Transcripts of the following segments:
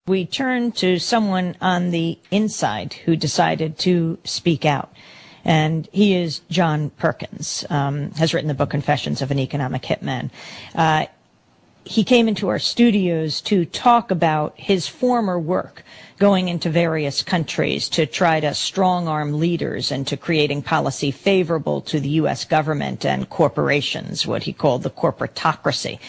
We turn to someone on the inside who decided to speak out. And he is John Perkins, has written the book Confessions of an Economic Hitman. He came into our studios to talk about his former work going into various countries to try to strong-arm leaders and to creating policy favorable to the U.S. government and corporations, what he called the corporatocracy.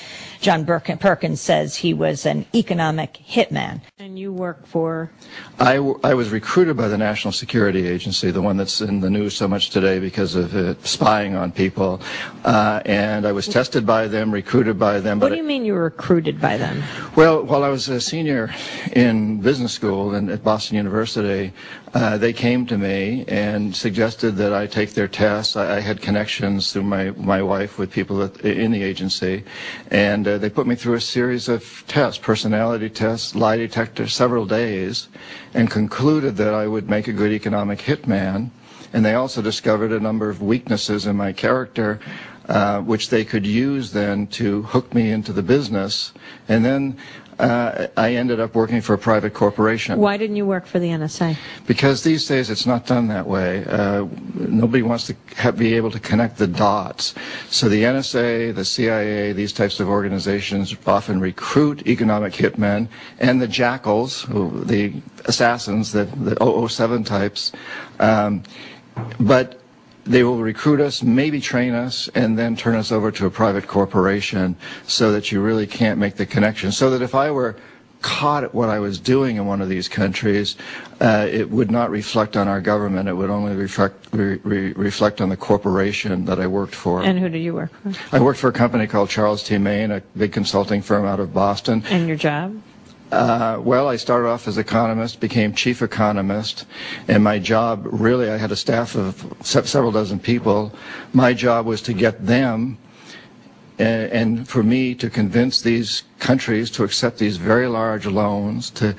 John Perkins says he was an economic hitman. And you work for? I was recruited by the National Security Agency, the one that's in the news so much today because of spying on people. And I was tested by them, recruited by them. What do you mean you were recruited by them? Well, while I was a senior in business school and at Boston University, they came to me and suggested that I take their tests. I had connections through my wife with people in the agency, and they put me through a series of tests, personality tests, lie detector, several days, and concluded that I would make a good economic hitman. And they also discovered a number of weaknesses in my character, which they could use then to hook me into the business. And then I ended up working for a private corporation. Why didn't you work for the NSA? Because these days it's not done that way. Nobody wants to be able to connect the dots. So the NSA, the CIA, these types of organizations often recruit economic hitmen and the jackals, the assassins, the 007 types. But they will recruit us, maybe train us, and then turn us over to a private corporation so that you really can't make the connection. So that if I were caught at what I was doing in one of these countries, it would not reflect on our government. It would only reflect on the corporation that I worked for. And who did you work for? I worked for a company called Charles T. Main, a big consulting firm out of Boston. And your job? Well, I started off as economist, became chief economist, and my job, really, I had a staff of several dozen people. My job was to get them and for me to convince these countries to accept these very large loans, to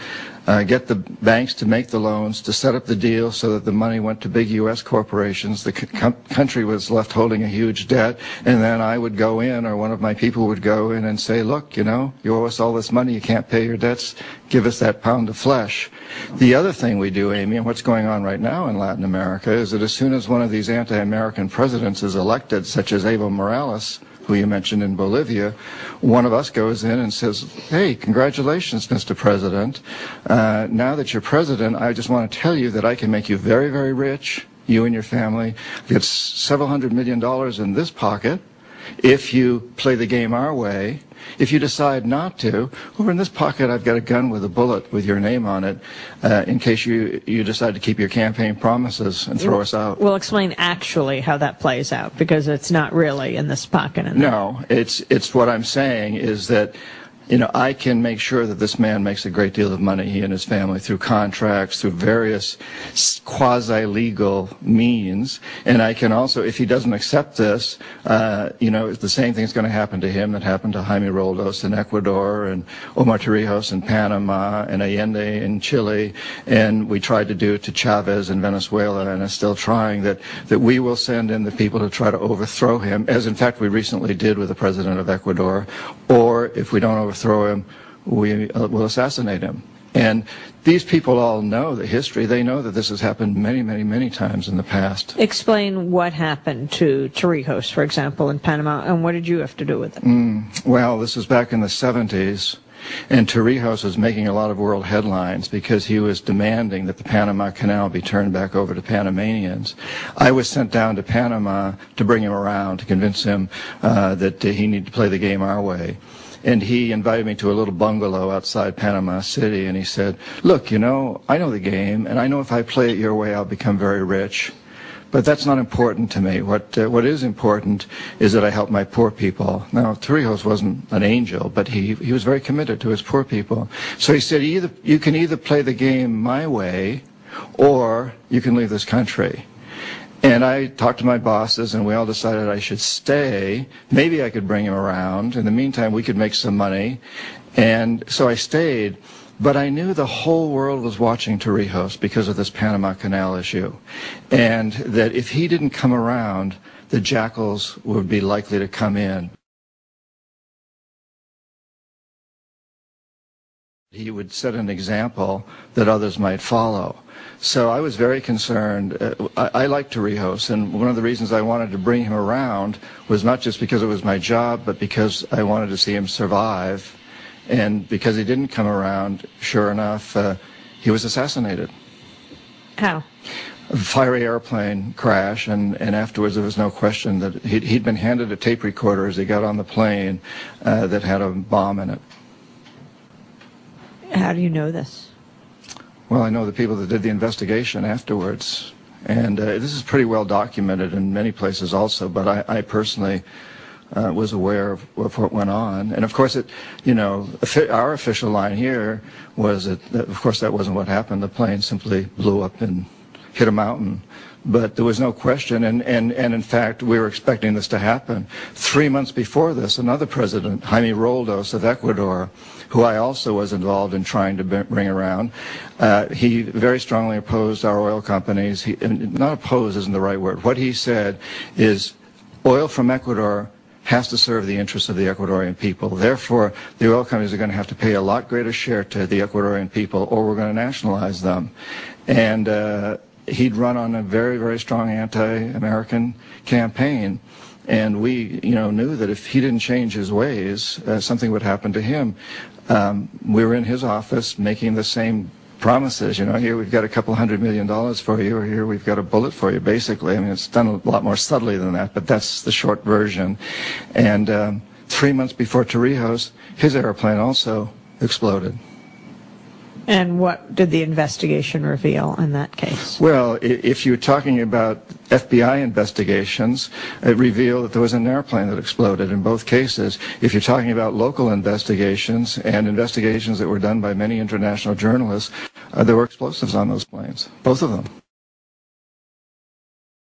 get the banks to make the loans, to set up the deal so that the money went to big U.S. corporations. The country was left holding a huge debt, and then I would go in, or one of my people would go in and say, look, you know, you owe us all this money, you can't pay your debts, give us that pound of flesh. The other thing we do, Amy, and what's going on right now in Latin America, is that as soon as one of these anti-American presidents is elected, such as Evo Morales, who you mentioned in Bolivia, one of us goes in and says, hey, congratulations, Mr. President. Now that you're president, I just want to tell you that I can make you very, very rich, you and your family, get several $100 million in this pocket if you play the game our way. If you decide not to, over in this pocket I've got a gun with a bullet with your name on it in case you decide to keep your campaign promises and throw us out. Well, explain actually how that plays out, because it's not really in this pocket. No, it's what I'm saying is that, you know, I can make sure that this man makes a great deal of money, he and his family, through contracts, through various quasi-legal means. And I can also, if he doesn't accept this, you know, the same thing's going to happen to him that happened to Jaime Roldos in Ecuador, and Omar Torrijos in Panama, and Allende in Chile, and we tried to do it to Chavez in Venezuela, and are still trying, that we will send in the people to try to overthrow him, as in fact we recently did with the president of Ecuador, or if we don't overthrow him, we will assassinate him. And these people all know the history. They know that this has happened many, many, many times in the past. Explain what happened to Torrijos, for example, in Panama, and what did you have to do with it? Well, this was back in the 70s, and Torrijos was making a lot of world headlines because he was demanding that the Panama Canal be turned back over to Panamanians. I was sent down to Panama to bring him around, to convince him that he needed to play the game our way. And he invited me to a little bungalow outside Panama City, and he said, look, you know, I know the game, and I know if I play it your way, I'll become very rich. But that's not important to me. What is important is that I help my poor people. Now, Torrijos wasn't an angel, but he was very committed to his poor people. So he said, you can either play the game my way, or you can leave this country. And I talked to my bosses, and we all decided I should stay. Maybe I could bring him around. In the meantime, we could make some money. And so I stayed. But I knew the whole world was watching Torrijos because of this Panama Canal issue. And that if he didn't come around, the jackals would be likely to come in. he would set an example that others might follow. So I was very concerned. I like Torrijos, and one of the reasons I wanted to bring him around was not just because it was my job, but because I wanted to see him survive. And because he didn't come around, sure enough, he was assassinated. How? A fiery airplane crash, and afterwards there was no question that he'd been handed a tape recorder as he got on the plane that had a bomb in it. How do you know this? Well, I know the people that did the investigation afterwards, and this is pretty well documented in many places also, but I personally was aware of what went on. And of course, our official line here was that, of course, that wasn't what happened. The plane simply blew up and hit a mountain. But there was no question, and in fact, we were expecting this to happen. 3 months before this, another president, Jaime Roldos of Ecuador, who I also was involved in trying to bring around, he very strongly opposed our oil companies. Not opposed isn't the right word. What he said is oil from Ecuador has to serve the interests of the Ecuadorian people. Therefore, the oil companies are going to have to pay a lot greater share to the Ecuadorian people, or we're going to nationalize them. And he'd run on a very, very strong anti-American campaign, and we, knew that if he didn't change his ways, something would happen to him. We were in his office making the same promises. Here we've got a couple $100 million for you, or here we've got a bullet for you, basically. I mean, it's done a lot more subtly than that, but that's the short version. And 3 months before Torrijos, his airplane also exploded. And what did the investigation reveal in that case? Well, if you're talking about FBI investigations, it revealed that there was an airplane that exploded in both cases. If you're talking about local investigations and investigations that were done by many international journalists, there were explosives on those planes, both of them.